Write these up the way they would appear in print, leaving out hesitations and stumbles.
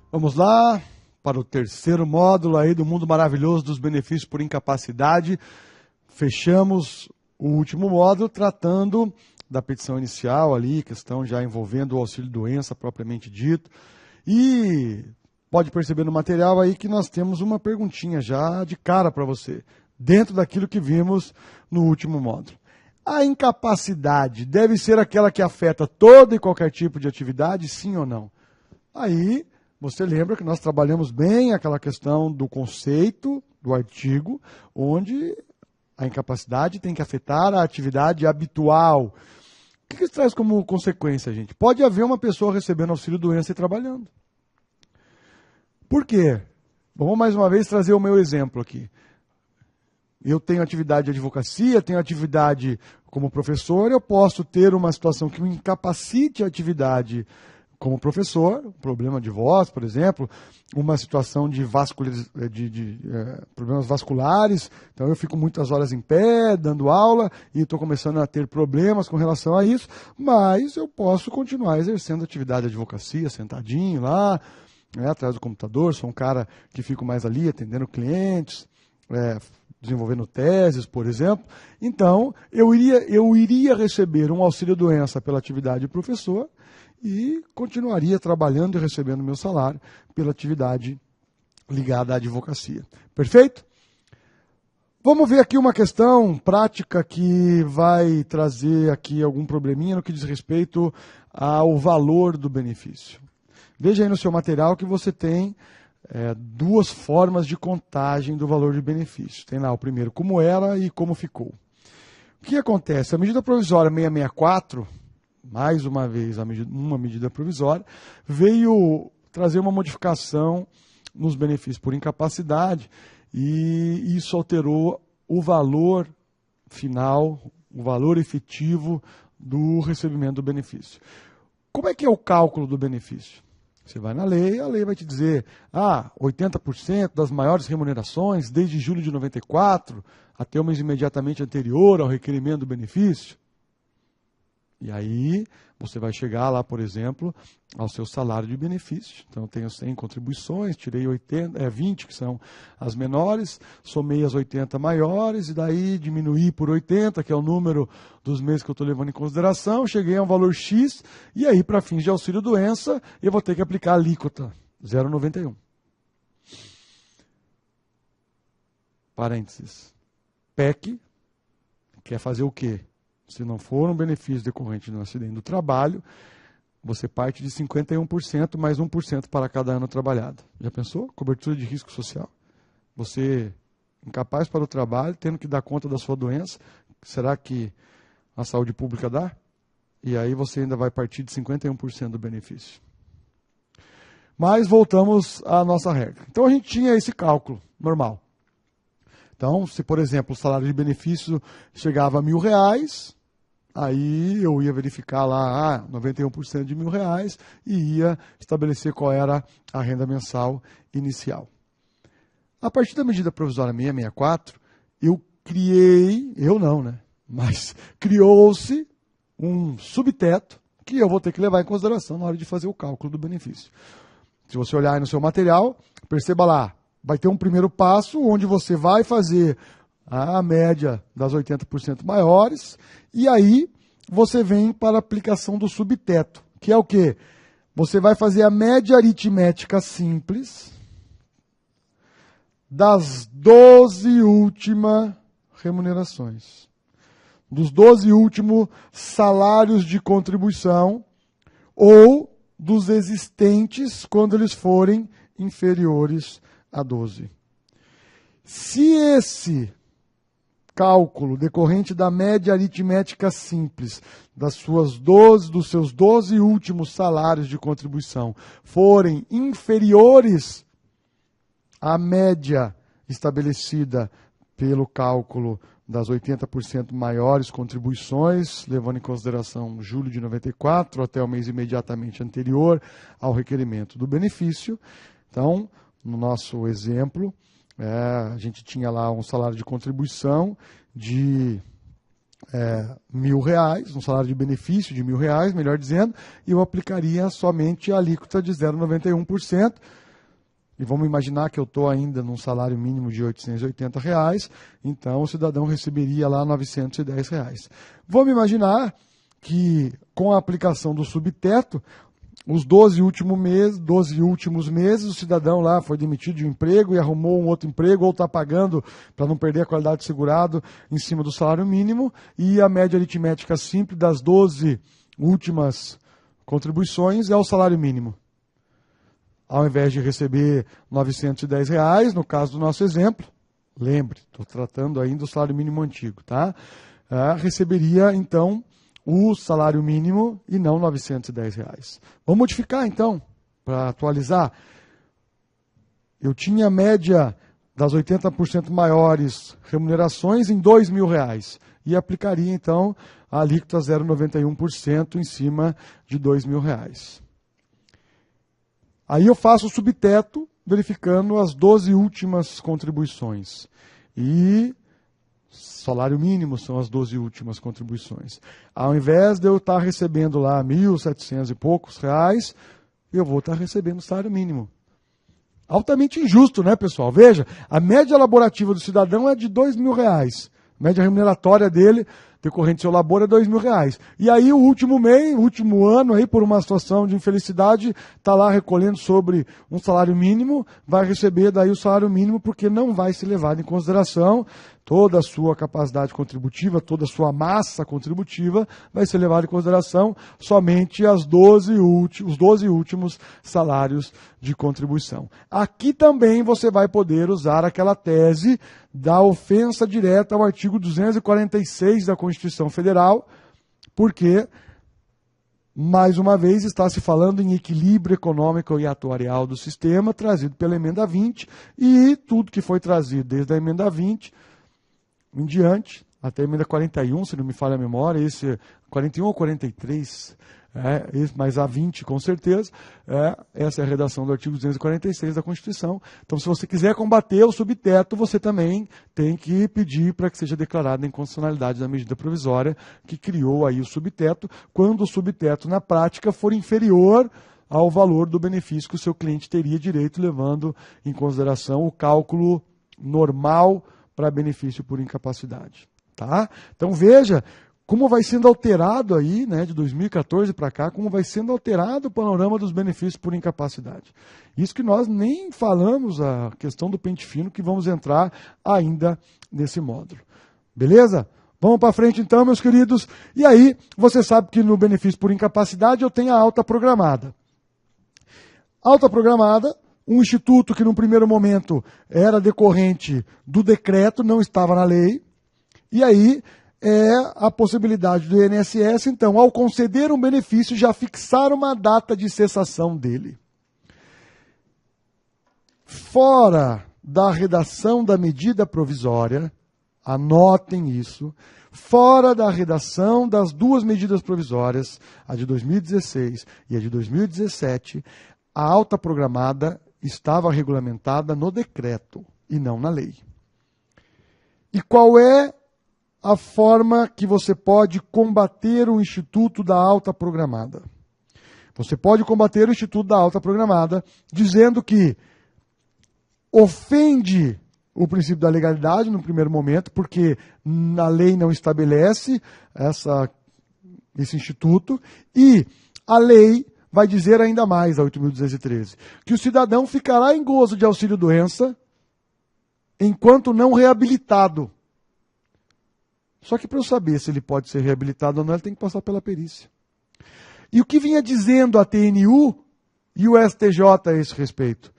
Vamos lá para o terceiro módulo aí do mundo maravilhoso dos benefícios por incapacidade. Fechamos o último módulo tratando da petição inicial ali, questão já envolvendo o auxílio-doença propriamente dito. E pode perceber no material aí que nós temos uma perguntinha já de cara para você, dentro daquilo que vimos no último módulo. A incapacidade deve ser aquela que afeta todo e qualquer tipo de atividade, sim ou não? Aí você lembra que nós trabalhamos bem aquela questão do conceito do artigo, onde a incapacidade tem que afetar a atividade habitual. O que isso traz como consequência, gente? Pode haver uma pessoa recebendo auxílio-doença e trabalhando. Por quê? Vamos mais uma vez trazer o meu exemplo aqui. Eu tenho atividade de advocacia, tenho atividade como professor, eu posso ter uma situação que me incapacite a atividade como professor, um problema de voz, por exemplo, uma situação de problemas vasculares, então eu fico muitas horas em pé, dando aula, e estou começando a ter problemas com relação a isso, mas eu posso continuar exercendo atividade de advocacia, sentadinho lá, atrás do computador, sou um cara que fico mais ali, atendendo clientes, desenvolvendo teses, por exemplo. Então, eu iria receber um auxílio-doença pela atividade de professor, e continuaria trabalhando e recebendo meu salário pela atividade ligada à advocacia. Perfeito? Vamos ver aqui uma questão prática que vai trazer aqui algum probleminha no que diz respeito ao valor do benefício. Veja aí no seu material que você tem duas formas de contagem do valor de benefício. Tem lá o primeiro como era e como ficou. O que acontece? A medida provisória 664... mais uma vez, uma medida provisória, veio trazer uma modificação nos benefícios por incapacidade e isso alterou o valor final, o valor efetivo do recebimento do benefício. Como é que é o cálculo do benefício? Você vai na lei, a lei vai te dizer 80% das maiores remunerações desde julho de 94 até o mês imediatamente anterior ao requerimento do benefício. E aí, você vai chegar lá, por exemplo, ao seu salário de benefício. Então, eu tenho 100 contribuições, tirei 20, que são as menores, somei as 80 maiores, e daí diminuí por 80, que é o número dos meses que eu estou levando em consideração, cheguei a um valor X, e aí, para fins de auxílio-doença, eu vou ter que aplicar a alíquota, 0,91. Parênteses. PEC quer fazer o quê? Se não for um benefício decorrente de um acidente do trabalho, você parte de 51% mais 1% para cada ano trabalhado. Já pensou? Cobertura de risco social. Você, incapaz para o trabalho, tendo que dar conta da sua doença, será que a saúde pública dá? E aí você ainda vai partir de 51% do benefício. Mas voltamos à nossa regra. Então a gente tinha esse cálculo normal. Então, se por exemplo o salário de benefício chegava a R$1.000, aí eu ia verificar lá 91% de R$1.000 e ia estabelecer qual era a renda mensal inicial. A partir da medida provisória 664, mas criou-se um subteto que eu vou ter que levar em consideração na hora de fazer o cálculo do benefício. Se você olhar aí no seu material, perceba lá, vai ter um primeiro passo onde você vai fazer a média das 80% maiores, e aí você vem para a aplicação do subteto, que é o quê? Você vai fazer a média aritmética simples das 12 últimas remunerações, dos 12 últimos salários de contribuição, ou dos existentes quando eles forem inferiores a 12. Se esse cálculo decorrente da média aritmética simples dos seus 12 últimos salários de contribuição forem inferiores à média estabelecida pelo cálculo das 80% maiores contribuições, levando em consideração julho de 94 até o mês imediatamente anterior ao requerimento do benefício. Então, no nosso exemplo, a gente tinha lá um salário de contribuição de R$ 1.000, um salário de benefício de R$ 1.000, melhor dizendo, e eu aplicaria somente a alíquota de 0,91%. E vamos imaginar que eu estou ainda num salário mínimo de R$ 880, então o cidadão receberia lá R$ 910. Vamos imaginar que com a aplicação do subteto, os 12 últimos meses, o cidadão lá foi demitido de um emprego e arrumou um outro emprego, ou está pagando, para não perder a qualidade de segurado, em cima do salário mínimo, e a média aritmética simples das 12 últimas contribuições é o salário mínimo. Ao invés de receber R$ 910, no caso do nosso exemplo, lembre, estou tratando ainda do salário mínimo antigo, tá? Receberia, então, o salário mínimo e não R$ 910. Vamos modificar, então, para atualizar. Eu tinha a média das 80% maiores remunerações em R$ 2.000 e aplicaria, então, a alíquota 0,91% em cima de R$ 2.000. Aí eu faço o subteto, verificando as 12 últimas contribuições. E salário mínimo são as 12 últimas contribuições. Ao invés de eu estar recebendo lá 1.700 e poucos reais, eu vou estar recebendo o salário mínimo. Altamente injusto, né, pessoal? Veja, a média laborativa do cidadão é de R$ 2.000. A média remuneratória dele, decorrente do seu labor, é R$ 2.000. E aí o último mês, o último ano, aí, por uma situação de infelicidade, está lá recolhendo sobre um salário mínimo, vai receber daí o salário mínimo, porque não vai ser levado em consideração toda a sua capacidade contributiva, toda a sua massa contributiva, vai ser levado em consideração somente os 12 últimos salários de contribuição. Aqui também você vai poder usar aquela tese da ofensa direta ao artigo 246 da Constituição Federal, porque, mais uma vez, está se falando em equilíbrio econômico e atuarial do sistema, trazido pela emenda 20, e tudo que foi trazido desde a emenda 20 em diante, até a emenda 41, se não me falha a memória, esse 41 ou 43, mas a 20 com certeza, essa é a redação do artigo 246 da Constituição. Então, se você quiser combater o subteto, você também tem que pedir para que seja declarada a inconstitucionalidade da medida provisória que criou aí o subteto, quando o subteto, na prática, for inferior ao valor do benefício que o seu cliente teria direito, levando em consideração o cálculo normal para benefício por incapacidade. Tá? Então veja como vai sendo alterado aí, né, de 2014 para cá, como vai sendo alterado o panorama dos benefícios por incapacidade. Isso que nós nem falamos a questão do pente fino, que vamos entrar ainda nesse módulo. Beleza? Vamos para frente então, meus queridos. E aí, você sabe que no benefício por incapacidade eu tenho a alta programada. Alta programada, um instituto que, num primeiro momento, era decorrente do decreto, não estava na lei. E aí, é a possibilidade do INSS, então, ao conceder um benefício, já fixar uma data de cessação dele. Fora da redação da medida provisória, anotem isso, fora da redação das duas medidas provisórias, a de 2016 e a de 2017, a alta programada estava regulamentada no decreto e não na lei. E qual é a forma que você pode combater o Instituto da Alta Programada? Você pode combater o Instituto da Alta Programada dizendo que ofende o princípio da legalidade no primeiro momento, porque a lei não estabelece esse instituto, e a lei vai dizer ainda mais, a 8.213, que o cidadão ficará em gozo de auxílio-doença enquanto não reabilitado. Só que para eu saber se ele pode ser reabilitado ou não, ele tem que passar pela perícia. E o que vinha dizendo a TNU e o STJ a esse respeito?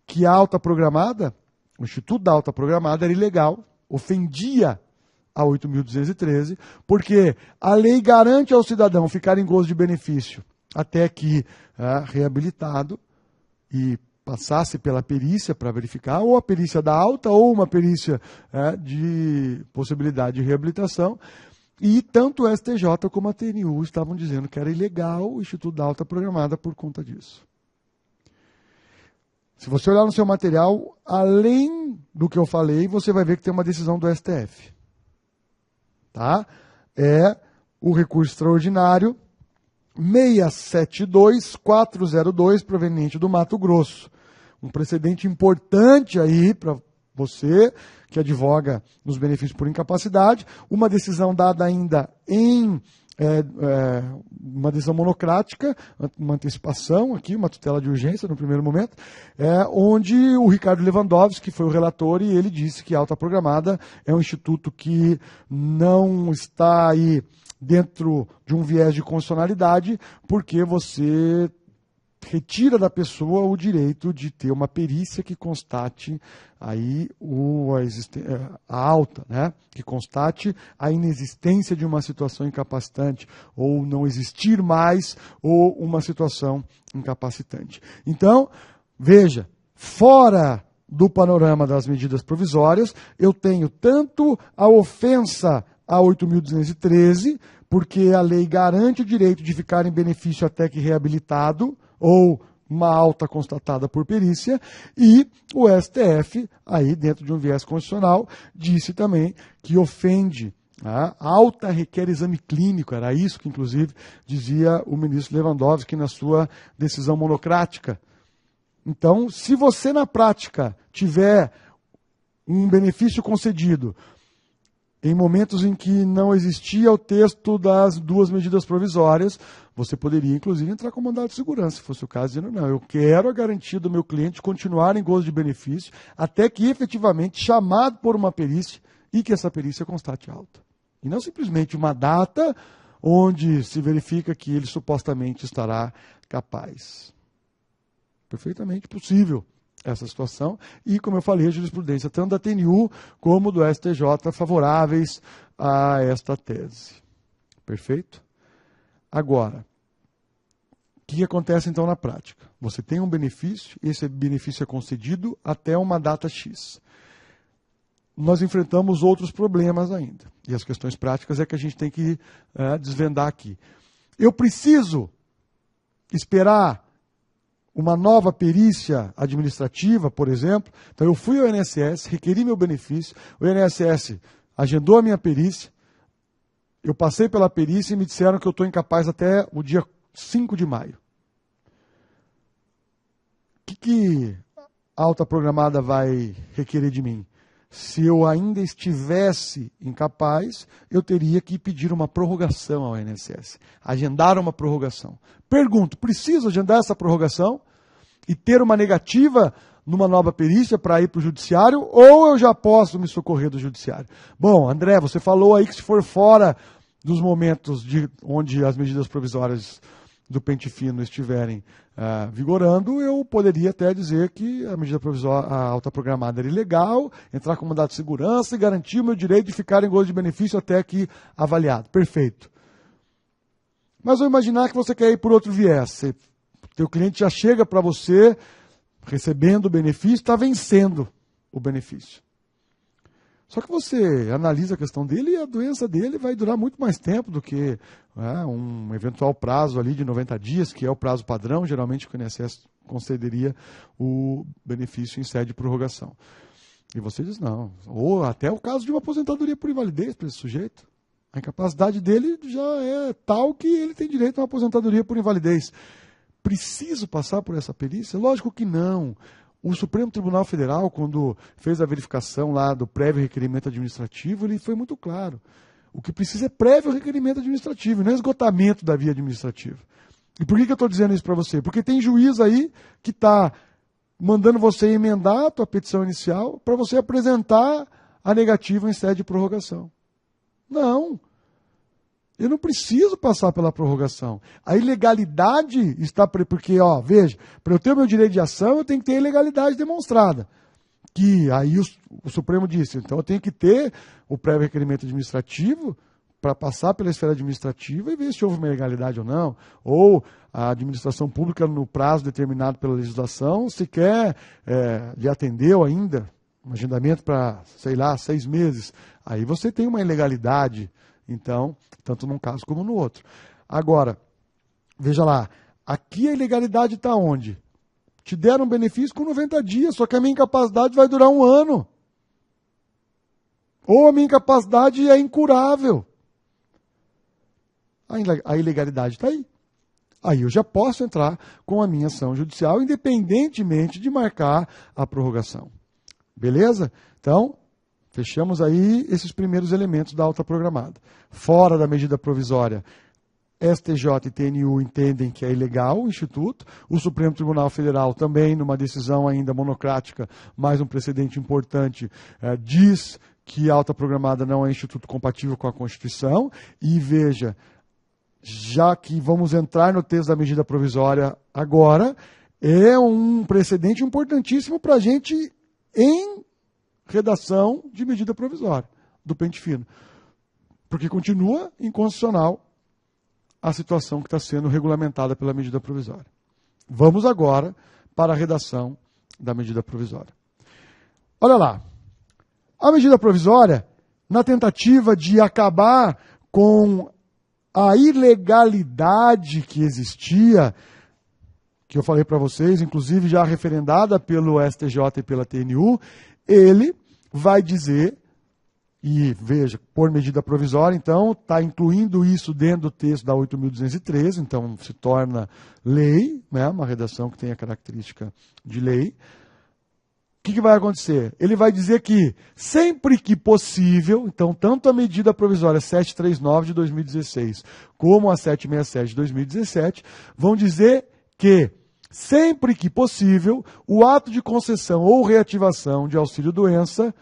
Que a alta programada, o Instituto da Alta Programada era ilegal, ofendia a 8.213, porque a lei garante ao cidadão ficar em gozo de benefício até que reabilitado e passasse pela perícia para verificar, ou a perícia da alta, ou uma perícia de possibilidade de reabilitação. E tanto o STJ como a TNU estavam dizendo que era ilegal o Instituto da Alta Programada por conta disso. Se você olhar no seu material, além do que eu falei, você vai ver que tem uma decisão do STF. tá? É o recurso extraordinário 672.402, proveniente do Mato Grosso. Um precedente importante aí para você que advoga nos benefícios por incapacidade, uma decisão dada ainda em uma decisão monocrática, uma antecipação aqui, uma tutela de urgência no primeiro momento, onde o Ricardo Lewandowski, que foi o relator, e ele disse que a alta programada é um instituto que não está aí dentro de um viés de constitucionalidade, porque você retira da pessoa o direito de ter uma perícia que constate aí a alta, né? Que constate a inexistência de uma situação incapacitante, ou não existir mais, ou uma situação incapacitante. Então, veja, fora do panorama das medidas provisórias, eu tenho tanto a ofensa a 8.213, porque a lei garante o direito de ficar em benefício até que reabilitado, ou uma alta constatada por perícia, e o STF, aí dentro de um viés constitucional, disse também que ofende. A alta requer exame clínico, era isso que inclusive dizia o ministro Lewandowski na sua decisão monocrática. Então, se você na prática tiver um benefício concedido em momentos em que não existia o texto das duas medidas provisórias, você poderia, inclusive, entrar com mandado de segurança, se fosse o caso, dizendo, não, eu quero a garantia do meu cliente continuar em gozo de benefício, até que efetivamente chamado por uma perícia e que essa perícia constate alta. E não simplesmente uma data onde se verifica que ele supostamente estará capaz. Perfeitamente possível essa situação, e, como eu falei, a jurisprudência tanto da TNU como do STJ favoráveis a esta tese. Perfeito? Agora, o que acontece então na prática? Você tem um benefício, esse benefício é concedido até uma data X. Nós enfrentamos outros problemas ainda, e as questões práticas é que a gente tem que desvendar aqui. Eu preciso esperar uma nova perícia administrativa, por exemplo. Então eu fui ao INSS, requeri meu benefício, o INSS agendou a minha perícia, eu passei pela perícia e me disseram que eu estou incapaz até o dia 5 de maio. O que a alta programada vai requerer de mim? Se eu ainda estivesse incapaz, eu teria que pedir uma prorrogação ao INSS, agendar uma prorrogação. Pergunto, preciso agendar essa prorrogação e ter uma negativa numa nova perícia para ir para o judiciário, ou eu já posso me socorrer do judiciário? Bom, André, você falou aí que se for fora dos momentos onde as medidas provisórias do pente fino estiverem vigorando, eu poderia até dizer que a medida provisória, a alta programada era ilegal, entrar com mandado de segurança e garantir o meu direito de ficar em gozo de benefício até que avaliado. Perfeito. Mas vou imaginar que você quer ir por outro viés. Teu cliente já chega para você recebendo o benefício, está vencendo o benefício. Só que você analisa a questão dele e a doença dele vai durar muito mais tempo do que um eventual prazo ali de 90 dias, que é o prazo padrão, geralmente que o INSS concederia o benefício em sede de prorrogação. E você diz não. Ou até o caso de uma aposentadoria por invalidez para esse sujeito. A incapacidade dele já é tal que ele tem direito a uma aposentadoria por invalidez. Preciso passar por essa perícia? Lógico que não. O Supremo Tribunal Federal, quando fez a verificação lá do prévio requerimento administrativo, ele foi muito claro. O que precisa é prévio requerimento administrativo, não é esgotamento da via administrativa. E por que eu estou dizendo isso para você? Porque tem juiz aí que está mandando você emendar a tua petição inicial para você apresentar a negativa em sede de prorrogação. Não. Eu não preciso passar pela prorrogação. A ilegalidade está... Porque, veja, para eu ter o meu direito de ação, eu tenho que ter a ilegalidade demonstrada. Que aí o Supremo disse, então eu tenho que ter o prévio requerimento administrativo para passar pela esfera administrativa e ver se houve uma ilegalidade ou não. Ou a administração pública, no prazo determinado pela legislação, sequer lhe atendeu ainda, um agendamento para, 6 meses. Aí você tem uma ilegalidade. Então, tanto num caso como no outro. Agora, veja lá, aqui a ilegalidade está onde? Te deram um benefício com 90 dias, só que a minha incapacidade vai durar 1 ano. ou a minha incapacidade é incurável. A ilegalidade está aí. Aí eu já posso entrar com a minha ação judicial, independentemente de marcar a prorrogação. Beleza? Então, fechamos aí esses primeiros elementos da alta programada. Fora da medida provisória, STJ e TNU entendem que é ilegal o Instituto. O Supremo Tribunal Federal também, numa decisão ainda monocrática, mais um precedente importante, diz que a alta programada não é instituto compatível com a Constituição. E veja, já que vamos entrar no texto da medida provisória agora, é um precedente importantíssimo para a gente em redação de medida provisória do pente fino. Porque continua inconstitucional a situação que está sendo regulamentada pela medida provisória. Vamos agora para a redação da medida provisória. Olha lá. A medida provisória, na tentativa de acabar com a ilegalidade que existia, que eu falei para vocês, inclusive já referendada pelo STJ e pela TNU, ele vai dizer, e veja, por medida provisória, então, está incluindo isso dentro do texto da 8.213, então se torna lei, né, uma redação que tem a característica de lei. O que vai acontecer? Ele vai dizer que, sempre que possível, então, tanto a medida provisória 739 de 2016, como a 767 de 2017, vão dizer que, sempre que possível, o ato de concessão ou reativação de auxílio-doença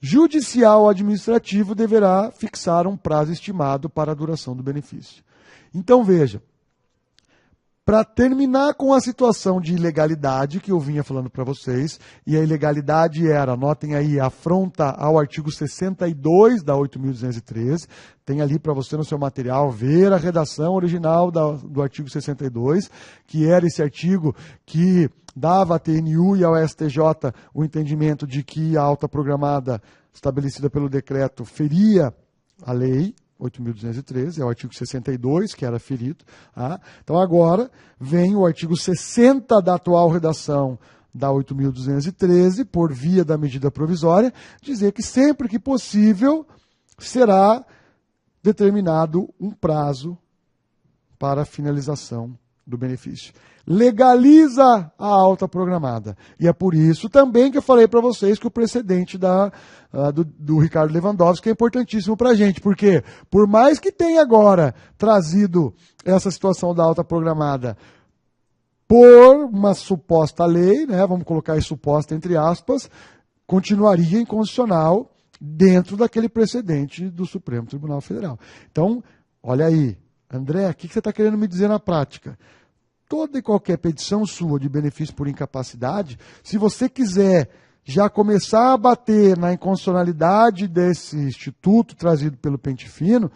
judicial ou administrativo deverá fixar um prazo estimado para a duração do benefício. Então, veja, para terminar com a situação de ilegalidade que eu vinha falando para vocês, e a ilegalidade era, anotem aí, afronta ao artigo 62 da 8.213, tem ali para você no seu material ver a redação original do artigo 62, que era esse artigo que dava à TNU e ao STJ o entendimento de que a alta programada estabelecida pelo decreto feria a lei 8.213, é o artigo 62 que era ferido. Tá? Então agora vem o artigo 60 da atual redação da 8.213, por via da medida provisória, dizer que sempre que possível será determinado um prazo para a finalização do benefício. Legaliza a alta programada. E é por isso também que eu falei para vocês que o precedente do Ricardo Lewandowski é importantíssimo para a gente, porque por mais que tenha agora trazido essa situação da alta programada por uma suposta lei, né, vamos colocar aí suposta entre aspas, continuaria inconstitucional dentro daquele precedente do Supremo Tribunal Federal. Então, olha aí, André, o que você está querendo me dizer na prática? Toda e qualquer petição sua de benefício por incapacidade, se você quiser já começar a bater na inconstitucionalidade desse instituto trazido pelo pente fino,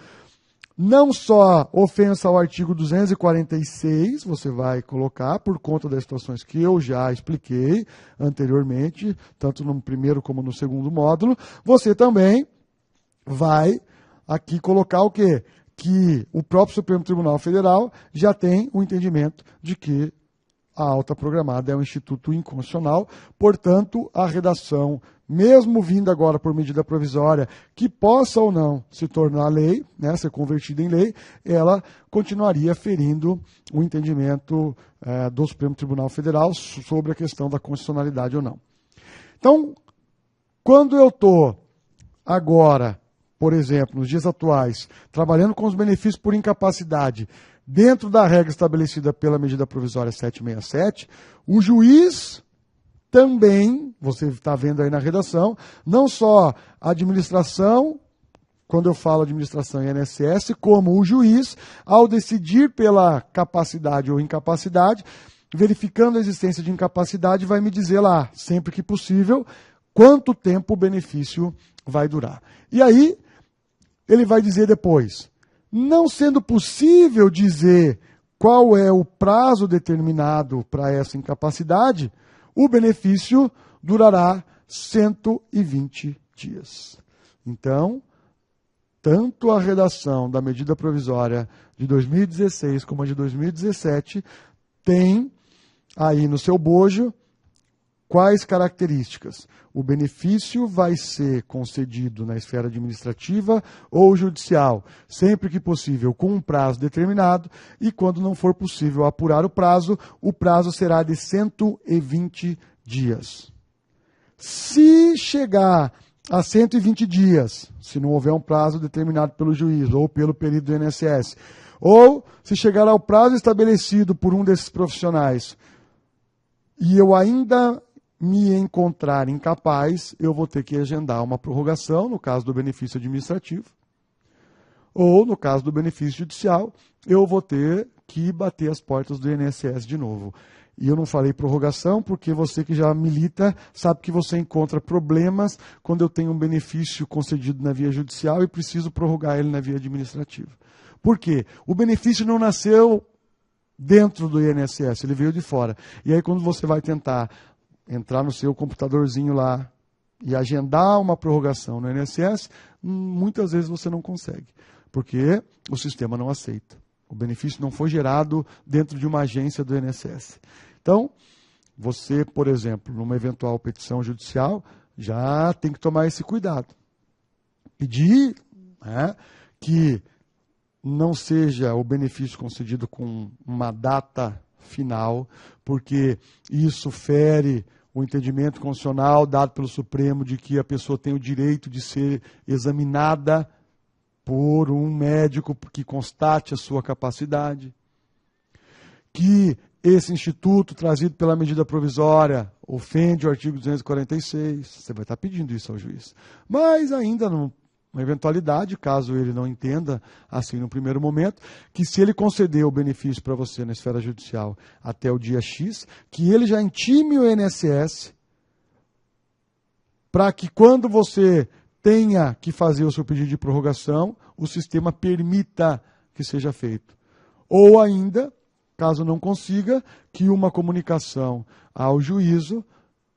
não só ofensa ao artigo 246, você vai colocar, por conta das situações que eu já expliquei anteriormente, tanto no primeiro como no segundo módulo, você também vai aqui colocar o quê? Que o próprio Supremo Tribunal Federal já tem o entendimento de que a alta programada é um instituto inconstitucional, portanto, a redação, mesmo vindo agora por medida provisória, que possa ou não se tornar lei, né, ser convertida em lei, ela continuaria ferindo o entendimento do Supremo Tribunal Federal sobre a questão da constitucionalidade ou não. Então, quando eu estou agora, por exemplo, nos dias atuais, trabalhando com os benefícios por incapacidade, dentro da regra estabelecida pela medida provisória 767, o juiz também, você está vendo aí na redação, não só a administração, quando eu falo administração e INSS, como o juiz, ao decidir pela capacidade ou incapacidade, verificando a existência de incapacidade, vai me dizer lá, sempre que possível, quanto tempo o benefício vai durar. E aí, ele vai dizer depois, não sendo possível dizer qual é o prazo determinado para essa incapacidade, o benefício durará 120 dias. Então, tanto a redação da medida provisória de 2016 como a de 2017 tem aí no seu bojo Quais características? O benefício vai ser concedido na esfera administrativa ou judicial, sempre que possível, com um prazo determinado, e quando não for possível apurar o prazo será de 120 dias. Se chegar a 120 dias, se não houver um prazo determinado pelo juiz ou pelo perito do INSS, ou se chegar ao prazo estabelecido por um desses profissionais e eu ainda me encontrar incapaz, eu vou ter que agendar uma prorrogação, no caso do benefício administrativo, ou no caso do benefício judicial, eu vou ter que bater as portas do INSS de novo. E eu não falei prorrogação porque você que já milita sabe que você encontra problemas quando eu tenho um benefício concedido na via judicial e preciso prorrogar ele na via administrativa. Por quê? O benefício não nasceu dentro do INSS, ele veio de fora. E aí quando você vai tentar entrar no seu computadorzinho lá e agendar uma prorrogação no INSS, muitas vezes você não consegue, porque o sistema não aceita. O benefício não foi gerado dentro de uma agência do INSS. Então, você, por exemplo, numa eventual petição judicial, já tem que tomar esse cuidado. Pedir que não seja o benefício concedido com uma data final, porque isso fere o entendimento constitucional dado pelo Supremo de que a pessoa tem o direito de ser examinada por um médico que constate a sua capacidade, que esse instituto trazido pela medida provisória ofende o artigo 246, você vai estar pedindo isso ao juiz. Mas ainda numa eventualidade, caso ele não entenda assim no primeiro momento, que se ele conceder o benefício para você na esfera judicial até o dia X, que ele já intime o INSS para que quando você tenha que fazer o seu pedido de prorrogação, o sistema permita que seja feito. Ou ainda, caso não consiga, que uma comunicação ao juízo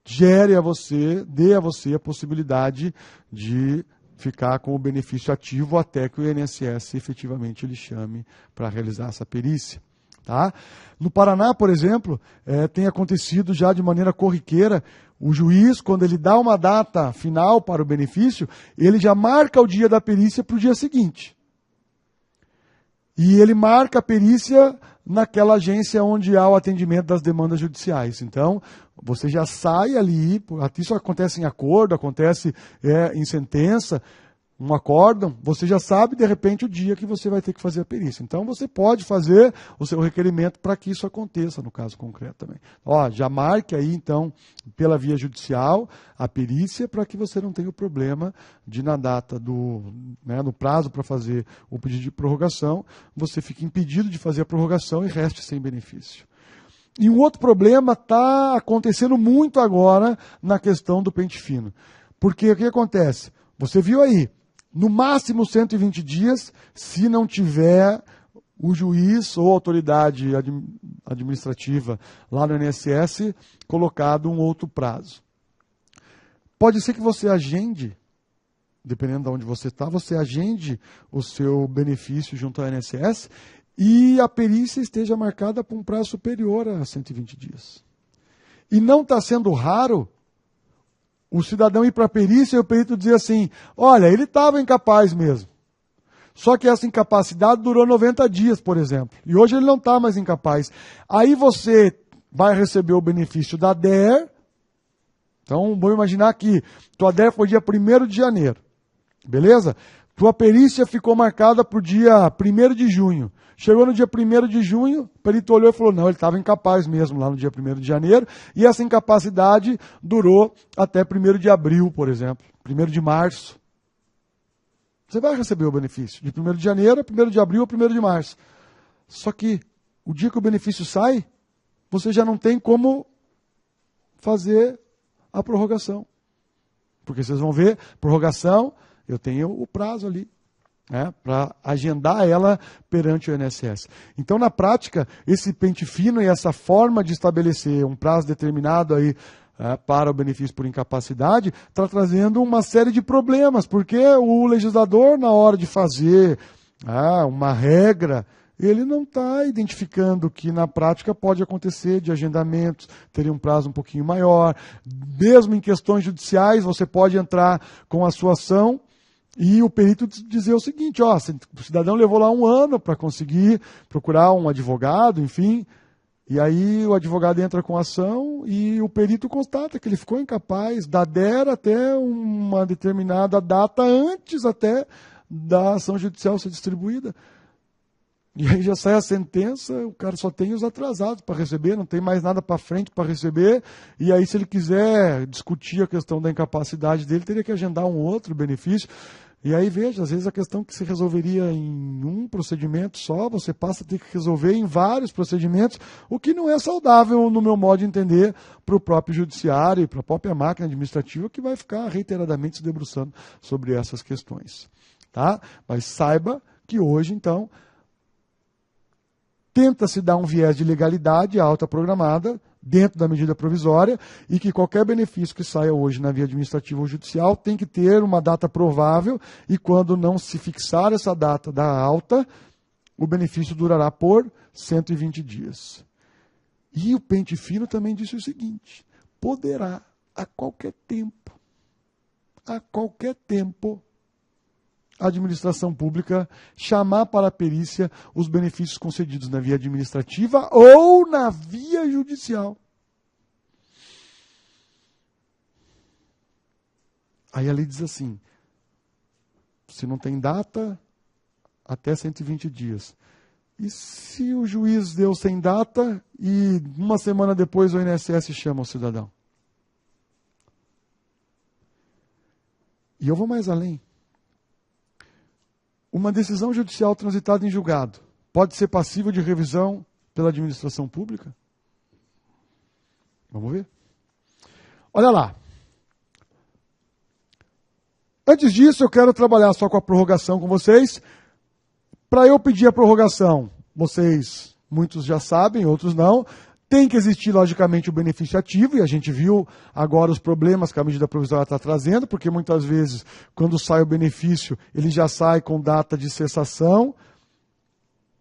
gere a você, dê a você a possibilidade de ficar com o benefício ativo até que o INSS efetivamente lhe chame para realizar essa perícia. Tá? No Paraná, por exemplo, tem acontecido já de maneira corriqueira, o juiz, quando ele dá uma data final para o benefício, ele já marca o dia da perícia para o dia seguinte. E ele marca a perícia naquela agência onde há o atendimento das demandas judiciais. Então, você já sai ali, isso acontece em acordo, acontece em sentença, um acórdão, você já sabe, de repente, o dia que você vai ter que fazer a perícia. Então, você pode fazer o seu requerimento para que isso aconteça, no caso concreto também. Já marque aí, então, pela via judicial, a perícia, para que você não tenha o problema de, na data no prazo para fazer o pedido de prorrogação, você fique impedido de fazer a prorrogação e reste sem benefício. E um outro problema está acontecendo muito agora na questão do pente fino. Porque o que acontece? Você viu aí, no máximo 120 dias, se não tiver o juiz ou autoridade administrativa lá no INSS colocado um outro prazo. Pode ser que você agende, dependendo de onde você está, você agende o seu benefício junto ao INSS e a perícia esteja marcada por um prazo superior a 120 dias. E não está sendo raro o cidadão ir para a perícia e o perito dizer assim, olha, ele estava incapaz mesmo. Só que essa incapacidade durou 90 dias, por exemplo. E hoje ele não está mais incapaz. Aí você vai receber o benefício da DER. Então, vamos imaginar que tua DER foi dia 1º de janeiro. Beleza? Tua perícia ficou marcada para o dia 1º de junho. Chegou no dia 1º de junho, o perito olhou e falou, não, ele estava incapaz mesmo lá no dia 1º de janeiro, e essa incapacidade durou até 1º de abril, por exemplo, 1º de março. Você vai receber o benefício de 1º de janeiro, 1º de abril ou 1º de março. Só que o dia que o benefício sai, você já não tem como fazer a prorrogação. Porque vocês vão ver, prorrogação, eu tenho o prazo ali, para agendar ela perante o INSS. Então, na prática, esse pente fino e essa forma de estabelecer um prazo determinado aí, para o benefício por incapacidade, está trazendo uma série de problemas, porque o legislador, na hora de fazer uma regra, ele não está identificando que na prática pode acontecer de agendamentos, teria um prazo um pouquinho maior. Mesmo em questões judiciais, você pode entrar com a sua ação e o perito dizer o seguinte, ó, o cidadão levou lá 1 ano para conseguir procurar um advogado, enfim, e aí o advogado entra com a ação e o perito constata que ele ficou incapaz, adera até uma determinada data antes até da ação judicial ser distribuída. E aí já sai a sentença, o cara só tem os atrasados para receber, não tem mais nada para frente para receber, e aí se ele quiser discutir a questão da incapacidade dele, teria que agendar um outro benefício. E aí veja, às vezes a questão que se resolveria em um procedimento só, você passa a ter que resolver em vários procedimentos, o que não é saudável, no meu modo de entender, para o próprio judiciário e para a própria máquina administrativa, que vai ficar reiteradamente se debruçando sobre essas questões. Tá? Mas saiba que hoje, então, tenta-se dar um viés de legalidade alta programada dentro da medida provisória e que qualquer benefício que saia hoje na via administrativa ou judicial tem que ter uma data provável e quando não se fixar essa data da alta, o benefício durará por 120 dias. E o pente fino também disse o seguinte, poderá a qualquer tempo, a administração pública chamar para a perícia os benefícios concedidos na via administrativa ou na via judicial. Aí a lei diz assim, se não tem data, até 120 dias. E se o juiz deu sem data e 1 semana depois o INSS chama o cidadão? E eu vou mais além. Uma decisão judicial transitada em julgado pode ser passível de revisão pela administração pública? Vamos ver? Olha lá. Antes disso, eu quero trabalhar só com a prorrogação com vocês. Para eu pedir a prorrogação, vocês, muitos já sabem, outros não, tem que existir, logicamente, o benefício ativo, e a gente viu agora os problemas que a medida provisória está trazendo, porque muitas vezes, quando sai o benefício, ele já sai com data de cessação,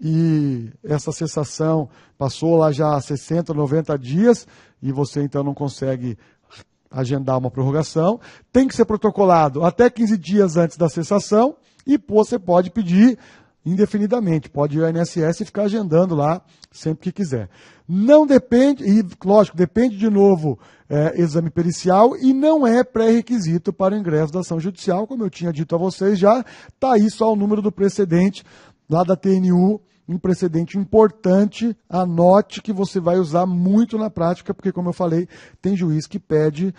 e essa cessação passou lá já 60, 90 dias, e você então não consegue agendar uma prorrogação. Tem que ser protocolado até 15 dias antes da cessação, e você pode pedir indefinidamente, pode ir ao INSS e ficar agendando lá sempre que quiser. Não depende, e lógico, depende de novo exame pericial e não é pré-requisito para o ingresso da ação judicial, como eu tinha dito a vocês já, está aí só o número do precedente lá da TNU, um precedente importante, anote que você vai usar muito na prática, porque como eu falei, tem juiz que pede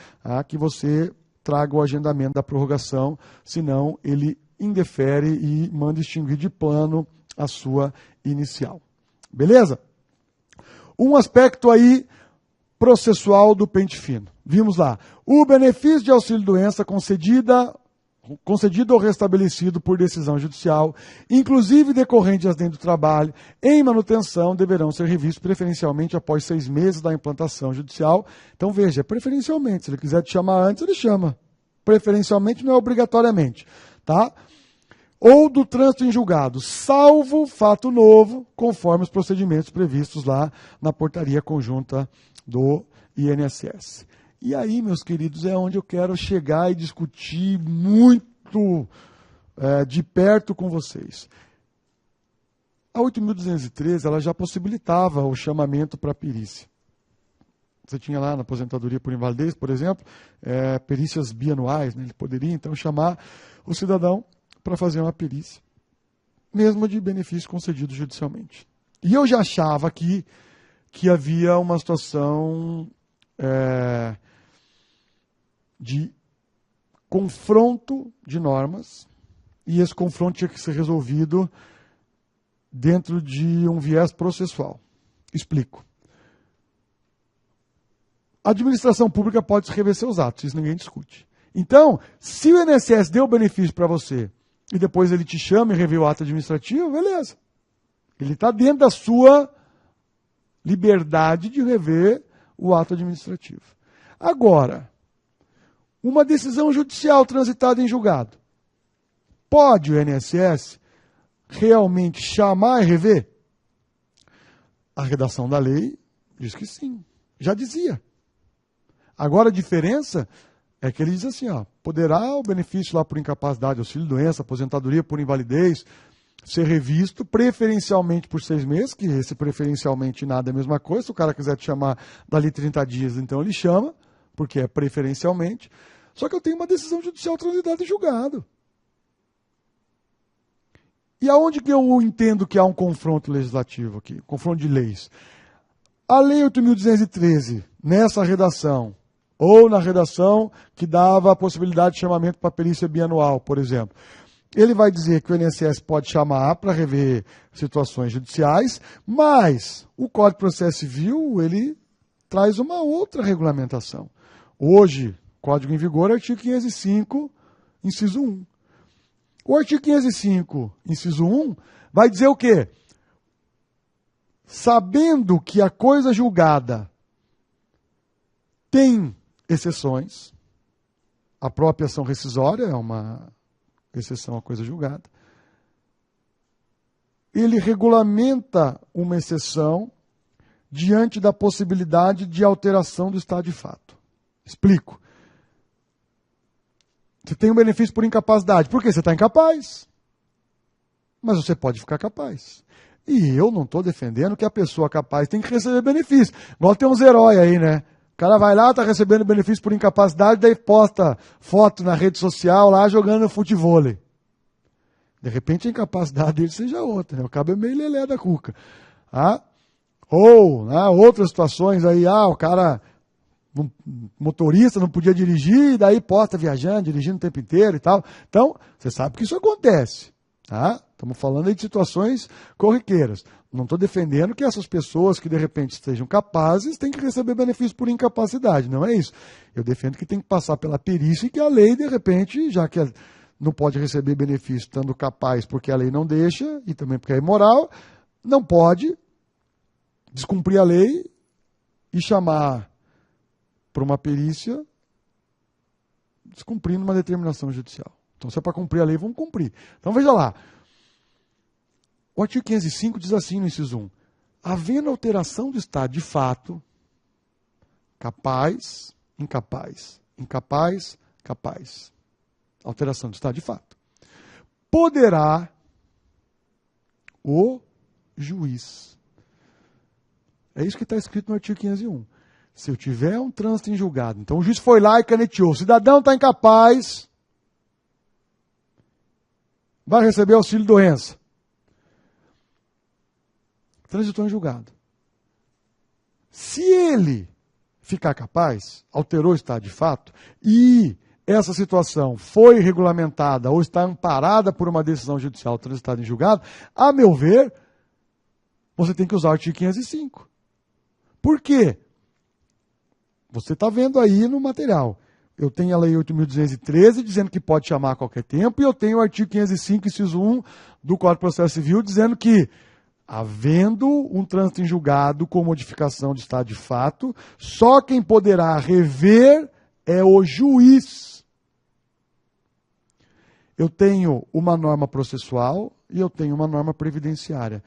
que você traga o agendamento da prorrogação, senão ele indefere e manda extinguir de plano a sua inicial. Beleza? Um aspecto aí processual do pente fino. Vimos lá. O benefício de auxílio-doença concedido ou restabelecido por decisão judicial, inclusive decorrente de acidente do trabalho, em manutenção, deverão ser revistos preferencialmente após 6 meses da implantação judicial. Então veja, preferencialmente. Se ele quiser te chamar antes, ele chama. Preferencialmente, não é obrigatoriamente. Tá? Ou do trânsito em julgado, salvo fato novo, conforme os procedimentos previstos lá na portaria conjunta do INSS. E aí, meus queridos, é onde eu quero chegar e discutir muito de perto com vocês. A 8.213, ela já possibilitava o chamamento para perícia. Você tinha lá na aposentadoria por invalidez, por exemplo, perícias bianuais, né? Ele poderia, então, chamar o cidadão para fazer uma perícia, mesmo de benefício concedido judicialmente. E eu já achava aqui que havia uma situação de confronto de normas, e esse confronto tinha que ser resolvido dentro de um viés processual. Explico. A administração pública pode escrever seus atos, isso ninguém discute. Então, se o INSS deu o benefício para você, e depois ele te chama e revê o ato administrativo, beleza. Ele está dentro da sua liberdade de rever o ato administrativo. Agora, uma decisão judicial transitada em julgado, pode o INSS realmente chamar e rever? A redação da lei diz que sim. Já dizia. Agora a diferença é que ele diz assim, ó, poderá o benefício lá por incapacidade, auxílio-doença, aposentadoria por invalidez, ser revisto preferencialmente por 6 meses, que esse preferencialmente nada é a mesma coisa. Se o cara quiser te chamar dali 30 dias, então ele chama, porque é preferencialmente. Só que eu tenho uma decisão judicial transitada em julgado. E aonde que eu entendo que há um confronto legislativo aqui? Confronto de leis. A Lei 8.213, nessa redação, ou na redação que dava a possibilidade de chamamento para perícia bianual, por exemplo, ele vai dizer que o INSS pode chamar para rever situações judiciais, mas o Código de Processo Civil, ele traz uma outra regulamentação. Hoje, Código em vigor, artigo 505, inciso 1. O artigo 505, inciso 1, vai dizer o quê? Sabendo que a coisa julgada tem exceções, a própria ação rescisória é uma exceção à coisa julgada, ele regulamenta uma exceção diante da possibilidade de alteração do estado de fato. Explico. Você tem um benefício por incapacidade. Por quê? Você está incapaz. Mas você pode ficar capaz. E eu não estou defendendo que a pessoa capaz tem que receber benefício. Igual tem uns heróis aí, né? O cara vai lá, está recebendo benefício por incapacidade, daí posta foto na rede social lá jogando futevôlei. De repente a incapacidade dele seja outra, né? O cabo é meio lelé da cuca. Ah? Ou outras situações aí, o cara, motorista, não podia dirigir, e daí posta viajando, dirigindo o tempo inteiro e tal. Então, você sabe que isso acontece. Tá? Estamos falando aí de situações corriqueiras. Não estou defendendo que essas pessoas que de repente estejam capazes têm que receber benefício por incapacidade. Não é isso. Eu defendo que tem que passar pela perícia e que a lei, de repente, já que não pode receber benefício estando capaz porque a lei não deixa, e também porque é imoral, não pode descumprir a lei e chamar para uma perícia descumprindo uma determinação judicial. Então, se é para cumprir a lei, vamos cumprir. Então, veja lá. O artigo 505 diz assim no inciso 1. Havendo alteração do estado de fato, capaz, incapaz, incapaz, capaz. Alteração do estado de fato. Poderá o juiz. É isso que está escrito no artigo 501. Se eu tiver um trânsito em julgado, então o juiz foi lá e caneteou. O cidadão está incapaz, vai receber auxílio-doença. Transitou em julgado. Se ele ficar capaz, alterou o estado de fato, e essa situação foi regulamentada ou está amparada por uma decisão judicial transitada em julgado, a meu ver, você tem que usar o artigo 505. Por quê? Você está vendo aí no material. Eu tenho a Lei 8.213 dizendo que pode chamar a qualquer tempo, e eu tenho o artigo 505, inciso 1 do Código de Processo Civil, dizendo que, havendo um trânsito em julgado com modificação de estado de fato, só quem poderá rever é o juiz. Eu tenho uma norma processual e eu tenho uma norma previdenciária,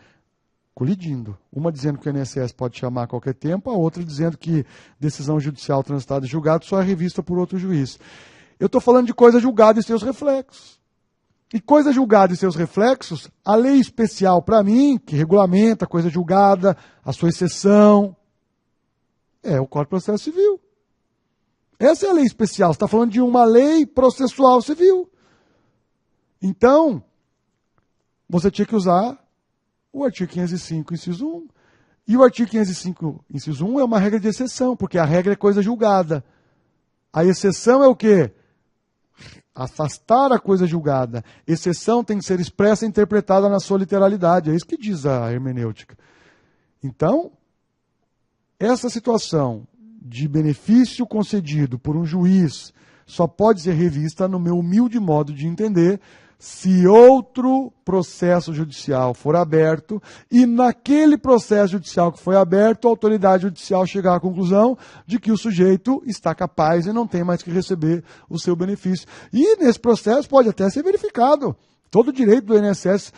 colidindo. Uma dizendo que o INSS pode chamar a qualquer tempo, a outra dizendo que decisão judicial transitada em julgado só é revista por outro juiz. Eu estou falando de coisa julgada e seus reflexos. E coisa julgada e seus reflexos, a lei especial para mim, que regulamenta a coisa julgada, a sua exceção, é o Código de Processo Civil. Essa é a lei especial. Você está falando de uma lei processual civil. Então, você tinha que usar o artigo 505, inciso 1. E o artigo 505, inciso 1 é uma regra de exceção, porque a regra é coisa julgada. A exceção é o quê? Afastar a coisa julgada. Exceção tem que ser expressa e interpretada na sua literalidade. É isso que diz a hermenêutica. Então, essa situação de benefício concedido por um juiz só pode ser revista, no meu humilde modo de entender, se outro processo judicial for aberto e naquele processo judicial que foi aberto, a autoridade judicial chegar à conclusão de que o sujeito está capaz e não tem mais que receber o seu benefício. E nesse processo pode até ser verificado todo o direito do INSS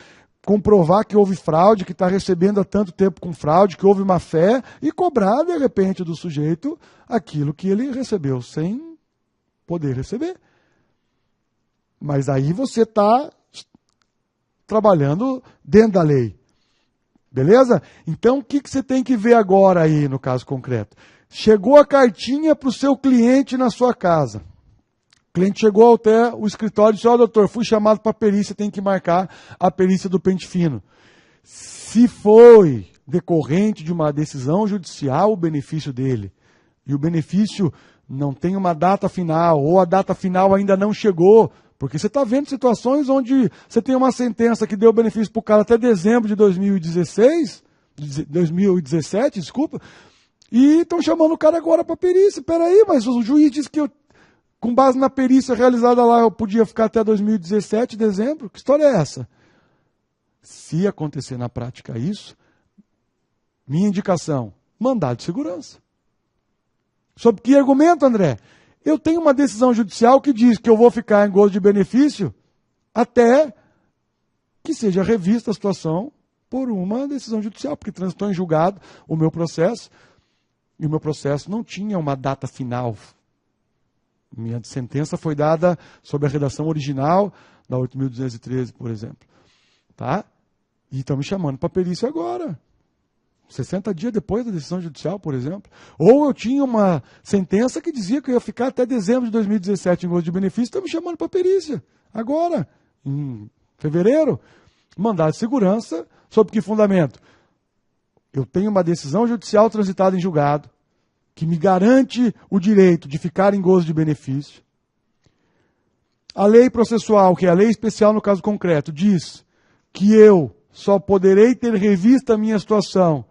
comprovar que houve fraude, que está recebendo há tanto tempo com fraude, que houve má fé, e cobrar, de repente, do sujeito aquilo que ele recebeu sem poder receber. Mas aí você está trabalhando dentro da lei. Beleza? Então, o que você tem que ver agora aí, no caso concreto? Chegou a cartinha para o seu cliente na sua casa. O cliente chegou até o escritório e disse, doutor, fui chamado para perícia, tem que marcar a perícia do pente fino. Se foi decorrente de uma decisão judicial o benefício dele, e o benefício não tem uma data final, ou a data final ainda não chegou, porque você está vendo situações onde você tem uma sentença que deu benefício para o cara até dezembro de 2017, e estão chamando o cara agora para perícia. Peraí, mas o juiz disse que com base na perícia realizada lá eu podia ficar até 2017, dezembro? Que história é essa? Se acontecer na prática isso, minha indicação, mandado de segurança. Sob que argumento, André? Eu tenho uma decisão judicial que diz que eu vou ficar em gozo de benefício até que seja revista a situação por uma decisão judicial, porque transitou em julgado o meu processo, e o meu processo não tinha uma data final. Minha sentença foi dada sob a redação original da 8.213, por exemplo. Tá? E estão me chamando para perícia agora. 60 dias depois da decisão judicial, por exemplo. Ou eu tinha uma sentença que dizia que eu ia ficar até dezembro de 2017 em gozo de benefício, estão me chamando para perícia. Agora, em fevereiro, mandado de segurança, sob que fundamento? Eu tenho uma decisão judicial transitada em julgado, que me garante o direito de ficar em gozo de benefício. A lei processual, que é a lei especial no caso concreto, diz que eu só poderei ter revista a minha situação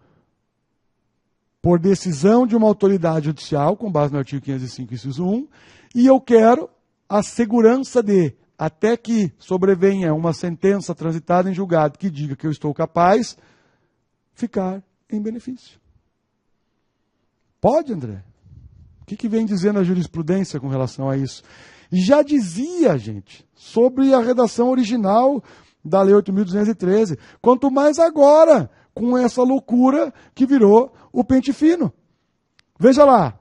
por decisão de uma autoridade judicial, com base no artigo 505, inciso 1, e eu quero a segurança de, até que sobrevenha uma sentença transitada em julgado que diga que eu estou capaz, ficar em benefício. Pode, André? O que vem dizendo a jurisprudência com relação a isso? E já dizia, gente, sobre a redação original da Lei 8.213, quanto mais agora, com essa loucura que virou o pente fino. Veja lá,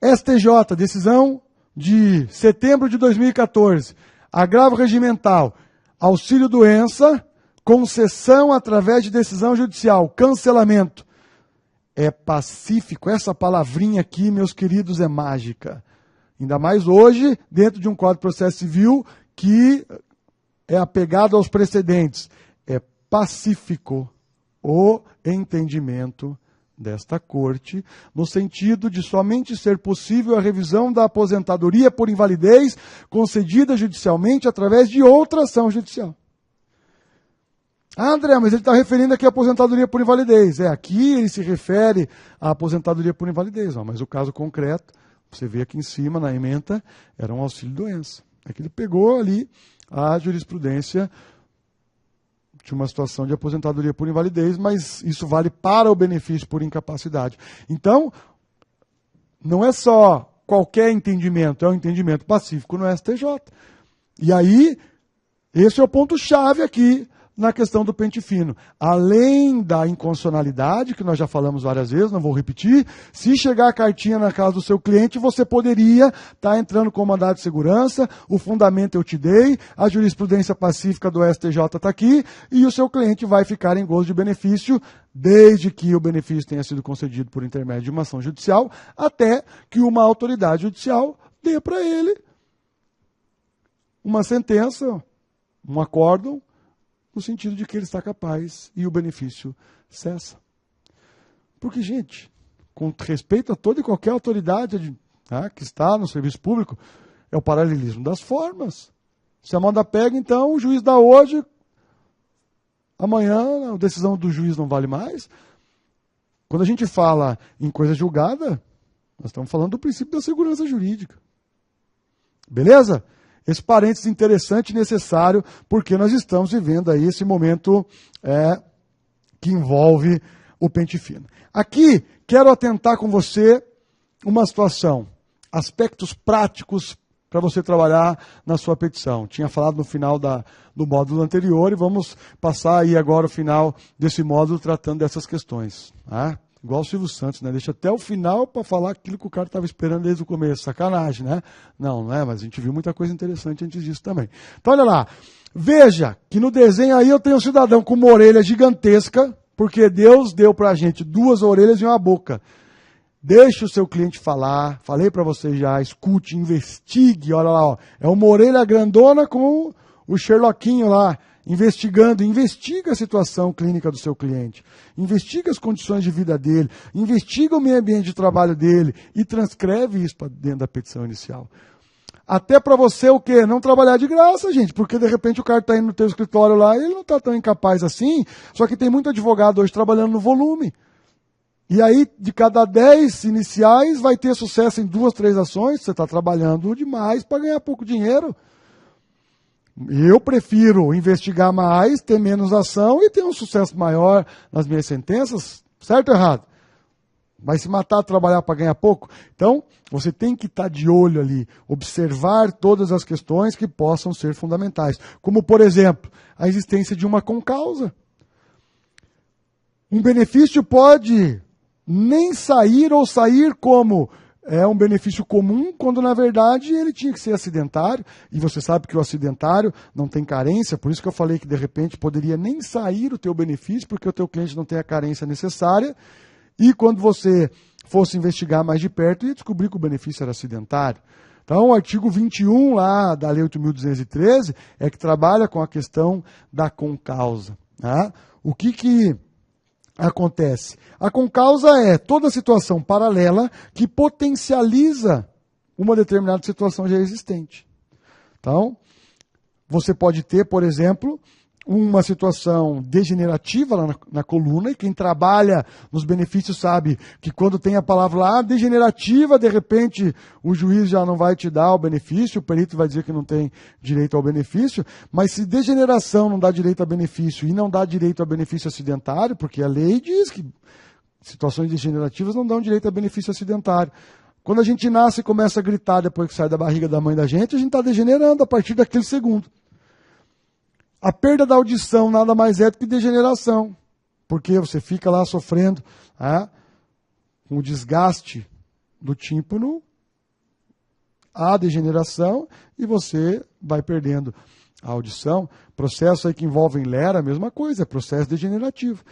STJ, decisão de setembro de 2014, agravo regimental, auxílio-doença, concessão através de decisão judicial, cancelamento. É pacífico, essa palavrinha aqui, meus queridos, é mágica. Ainda mais hoje, dentro de um Código de Processo Civil que é apegado aos precedentes. É pacífico o entendimento desta Corte, no sentido de somente ser possível a revisão da aposentadoria por invalidez concedida judicialmente através de outra ação judicial. Ah, André, mas ele está referindo aqui a aposentadoria por invalidez. Aqui ele se refere à aposentadoria por invalidez, mas o caso concreto, você vê aqui em cima, na ementa, era um auxílio-doença. É que ele pegou ali a jurisprudência de uma situação de aposentadoria por invalidez, mas isso vale para o benefício por incapacidade. Então, não é só qualquer entendimento, é um entendimento pacífico no STJ. E aí, esse é o ponto-chave aqui na questão do pente fino. Além da inconstitucionalidade, que nós já falamos várias vezes, não vou repetir, se chegar a cartinha na casa do seu cliente, você poderia estar entrando com mandado de segurança, o fundamento eu te dei, a jurisprudência pacífica do STJ está aqui, e o seu cliente vai ficar em gozo de benefício, desde que o benefício tenha sido concedido por intermédio de uma ação judicial, até que uma autoridade judicial dê para ele uma sentença, um acórdão, no sentido de que ele está capaz e o benefício cessa. Porque, gente, com respeito a toda e qualquer autoridade que está no serviço público, é o paralelismo das formas. Se a moda pega, então, o juiz dá hoje, amanhã a decisão do juiz não vale mais. Quando a gente fala em coisa julgada, nós estamos falando do princípio da segurança jurídica. Beleza? Esse parênteses interessante e necessário, porque nós estamos vivendo aí esse momento que envolve o pente fino. Aqui, quero atentar com você uma situação, aspectos práticos, para você trabalhar na sua petição. Tinha falado no final do módulo anterior e vamos passar aí agora o final desse módulo tratando dessas questões. Tá? Igual o Silvio Santos, né? Deixa até o final para falar aquilo que o cara estava esperando desde o começo. Sacanagem, né? Não é, mas a gente viu muita coisa interessante antes disso também. Então olha lá, veja que no desenho aí eu tenho um cidadão com uma orelha gigantesca, porque Deus deu para a gente 2 orelhas e uma boca. Deixe o seu cliente falar, falei para você já, escute, investigue, olha lá, ó, é uma orelha grandona com o Sherlockinho lá, investiga a situação clínica do seu cliente, investiga as condições de vida dele, investiga o meio ambiente de trabalho dele e transcreve isso para dentro da petição inicial. Até para você o quê? Não trabalhar de graça, gente, porque de repente o cara está indo no teu escritório lá e ele não está tão incapaz assim, só que tem muito advogado hoje trabalhando no volume. E aí, de cada 10 iniciais, vai ter sucesso em 2, 3 ações. Você está trabalhando demais para ganhar pouco dinheiro. Eu prefiro investigar mais, ter menos ação e ter um sucesso maior nas minhas sentenças. Certo ou errado? Vai se matar trabalhar para ganhar pouco? Então, você tem que estar de olho ali, observar todas as questões que possam ser fundamentais. Como, por exemplo, a existência de uma concausa. Um benefício pode nem sair ou sair como um benefício comum, quando na verdade ele tinha que ser acidentário, e você sabe que o acidentário não tem carência, por isso que eu falei que de repente poderia nem sair o teu benefício, porque o teu cliente não tem a carência necessária, e quando você fosse investigar mais de perto, ia descobrir que o benefício era acidentário. Então, o artigo 21 lá da Lei 8.213 é que trabalha com a questão da concausa. Tá? O que acontece? A concausa é toda situação paralela que potencializa uma determinada situação já existente. Então, você pode ter, por exemplo, uma situação degenerativa lá na coluna, e quem trabalha nos benefícios sabe que quando tem a palavra lá, degenerativa, de repente o juiz já não vai te dar o benefício, o perito vai dizer que não tem direito ao benefício, mas se degeneração não dá direito a benefício e não dá direito a benefício acidentário, porque a lei diz que situações degenerativas não dão direito a benefício acidentário. Quando a gente nasce e começa a gritar depois que sai da barriga da mãe da gente, a gente está degenerando a partir daquele segundo. A perda da audição nada mais é do que degeneração, porque você fica lá sofrendo com o desgaste do tímpano, a degeneração, e você vai perdendo a audição. Processo aí que envolve lera, a mesma coisa, é processo degenerativo.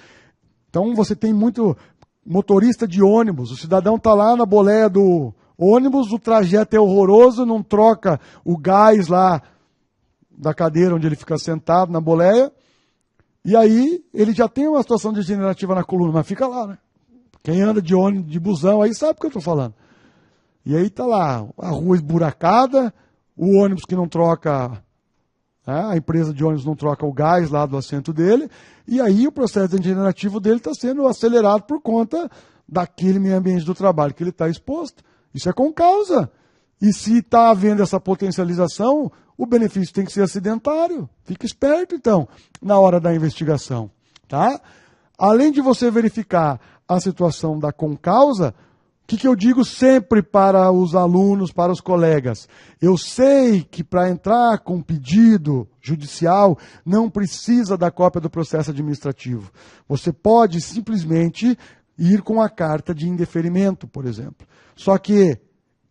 Então você tem muito motorista de ônibus, o cidadão está lá na boleia do ônibus, o trajeto é horroroso, não troca o gás lá da cadeira onde ele fica sentado na boleia, e aí ele já tem uma situação degenerativa na coluna, mas fica lá, né? Quem anda de ônibus, de busão, aí sabe o que eu estou falando. E aí está lá, a rua esburacada, o ônibus que não troca, a empresa de ônibus não troca o gás lá do assento dele, e aí o processo degenerativo dele está sendo acelerado por conta daquele meio ambiente do trabalho que ele está exposto. Isso é com causa. E se está havendo essa potencialização, o benefício tem que ser acidentário. Fique esperto, então, na hora da investigação. Tá? Além de você verificar a situação da concausa, o que eu digo sempre para os alunos, para os colegas? Eu sei que para entrar com pedido judicial não precisa da cópia do processo administrativo. Você pode simplesmente ir com a carta de indeferimento, por exemplo. Só que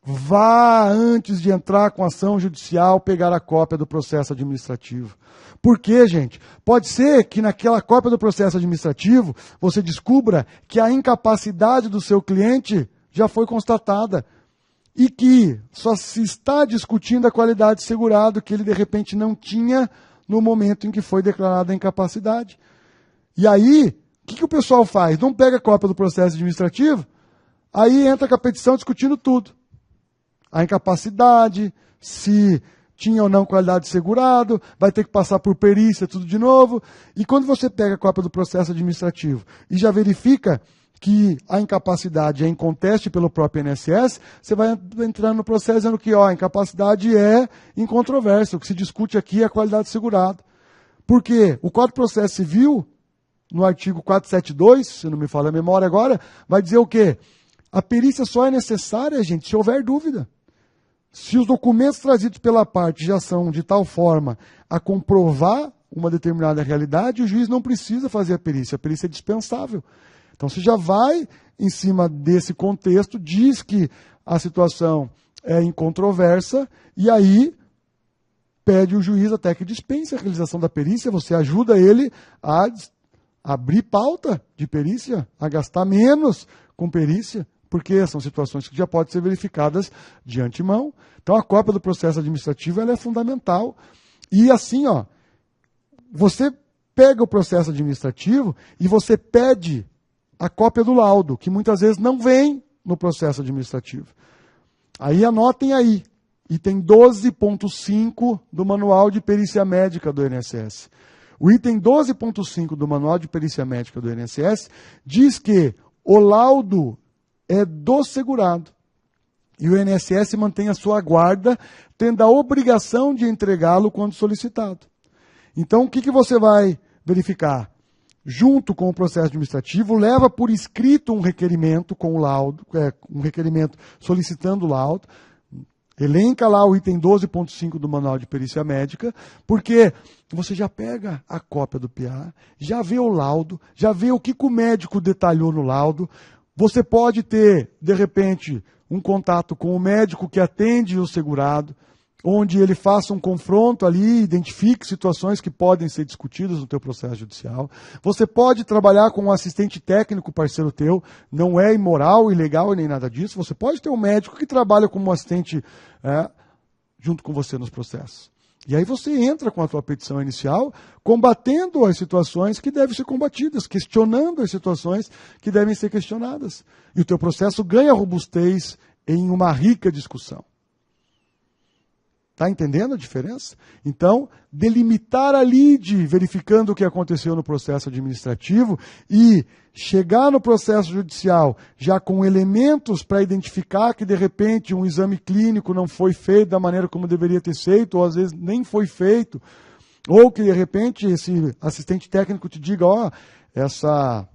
vá, antes de entrar com ação judicial, pegar a cópia do processo administrativo. Por quê, gente? Pode ser que naquela cópia do processo administrativo você descubra que a incapacidade do seu cliente já foi constatada e que só se está discutindo a qualidade de segurado que ele de repente não tinha no momento em que foi declarada a incapacidade. E aí, o que o pessoal faz? Não pega a cópia do processo administrativo, aí entra com a petição discutindo tudo. A incapacidade, se tinha ou não qualidade de segurado, vai ter que passar por perícia, tudo de novo. E quando você pega a cópia do processo administrativo e já verifica que a incapacidade é inconteste pelo próprio INSS, você vai entrar no processo dizendo que a incapacidade é incontroversa. O que se discute aqui é a qualidade de segurado. Por quê? O Código de Processo Civil, no artigo 472, se não me falha a memória agora, vai dizer o quê? A perícia só é necessária, gente, se houver dúvida. Se os documentos trazidos pela parte já são de tal forma a comprovar uma determinada realidade, o juiz não precisa fazer a perícia é dispensável. Então, você já vai, em cima desse contexto, diz que a situação é incontroversa, e aí pede o juiz até que dispense a realização da perícia, você ajuda ele a abrir pauta de perícia, a gastar menos com perícia, porque são situações que já podem ser verificadas de antemão. Então, a cópia do processo administrativo ela é fundamental. E assim, ó, você pega o processo administrativo e você pede a cópia do laudo, que muitas vezes não vem no processo administrativo. Aí anotem aí, item 12.5 do Manual de Perícia Médica do INSS. O item 12.5 do Manual de Perícia Médica do INSS diz que o laudo é do segurado. E o INSS mantém a sua guarda, tendo a obrigação de entregá-lo quando solicitado. Então, o que você vai verificar? Junto com o processo administrativo, leva por escrito um requerimento com o laudo, um requerimento solicitando o laudo, elenca lá o item 12.5 do Manual de Perícia Médica, porque você já pega a cópia do PA, já vê o laudo, já vê o que o médico detalhou no laudo. Você pode ter, de repente, um contato com o médico que atende o segurado, onde ele faça um confronto ali, identifique situações que podem ser discutidas no teu processo judicial. Você pode trabalhar com um assistente técnico parceiro teu, não é imoral, ilegal nem nada disso. Você pode ter um médico que trabalha como assistente junto com você nos processos. E aí você entra com a tua petição inicial, combatendo as situações que devem ser combatidas, questionando as situações que devem ser questionadas. E o teu processo ganha robustez em uma rica discussão. Está entendendo a diferença? Então, delimitar a lide, verificando o que aconteceu no processo administrativo e chegar no processo judicial já com elementos para identificar que, de repente, um exame clínico não foi feito da maneira como deveria ter feito, ou às vezes nem foi feito, ou que, de repente, esse assistente técnico te diga, ó, essa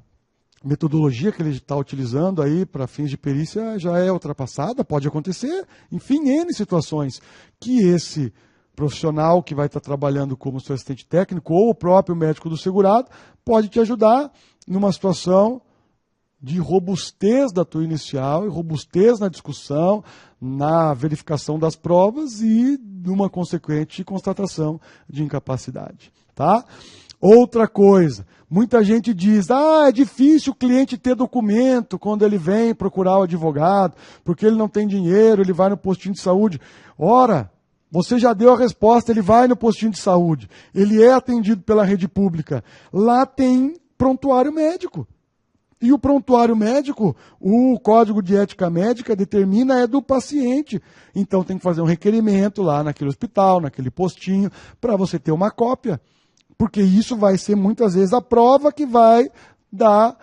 metodologia que ele está utilizando aí para fins de perícia já é ultrapassada, pode acontecer, enfim, N situações que esse profissional que vai estar trabalhando como seu assistente técnico ou o próprio médico do segurado pode te ajudar numa situação de robustez da tua inicial e robustez na discussão, na verificação das provas e de uma consequente constatação de incapacidade, tá? Outra coisa, muita gente diz, é difícil o cliente ter documento quando ele vem procurar o advogado, porque ele não tem dinheiro, ele vai no postinho de saúde. Ora, você já deu a resposta, ele vai no postinho de saúde, ele é atendido pela rede pública, lá tem prontuário médico. E o prontuário médico, o Código de Ética Médica determina é do paciente. Então tem que fazer um requerimento lá naquele hospital, naquele postinho, para você ter uma cópia. Porque isso vai ser muitas vezes a prova que vai dar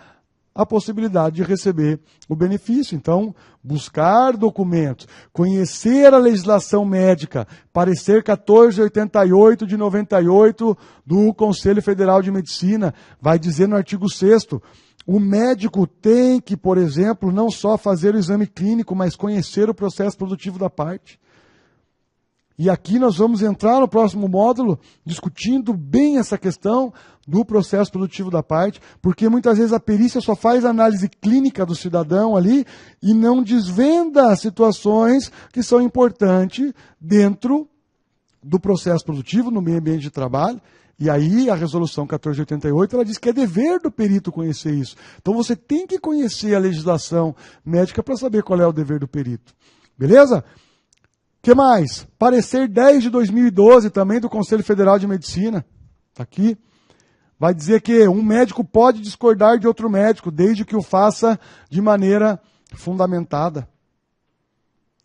a possibilidade de receber o benefício. Então, buscar documentos, conhecer a legislação médica, parecer 1488 de 98 do Conselho Federal de Medicina, vai dizer no artigo 6º, o médico tem que, por exemplo, não só fazer o exame clínico, mas conhecer o processo produtivo da parte. E aqui nós vamos entrar no próximo módulo discutindo bem essa questão do processo produtivo da parte, porque muitas vezes a perícia só faz a análise clínica do cidadão ali e não desvenda situações que são importantes dentro do processo produtivo, no meio ambiente de trabalho. E aí a resolução 1488 ela diz que é dever do perito conhecer isso. Então você tem que conhecer a legislação médica para saber qual é o dever do perito. Beleza? O que mais? Parecer 10 de 2012 também do Conselho Federal de Medicina. Está aqui. Vai dizer que um médico pode discordar de outro médico, desde que o faça de maneira fundamentada.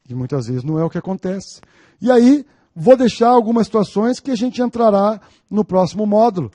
E muitas vezes não é o que acontece. E aí, vou deixar algumas situações que a gente entrará no próximo módulo.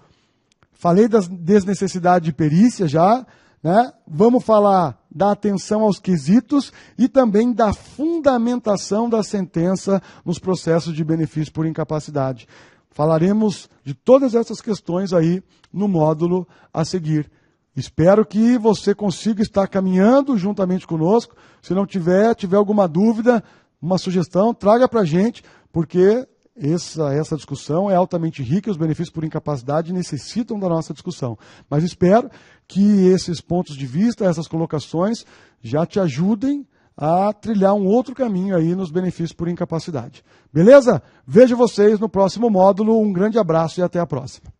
Falei das desnecessidades de perícia já, né? Vamos falar da atenção aos quesitos e também da fundamentação da sentença nos processos de benefício por incapacidade. Falaremos de todas essas questões aí no módulo a seguir. Espero que você consiga estar caminhando juntamente conosco. Se não tiver alguma dúvida, uma sugestão, traga para a gente, porque essa discussão é altamente rica e os benefícios por incapacidade necessitam da nossa discussão. Mas espero que esses pontos de vista, essas colocações, já te ajudem a trilhar um outro caminho aí nos benefícios por incapacidade. Beleza? Vejo vocês no próximo módulo. Um grande abraço e até a próxima.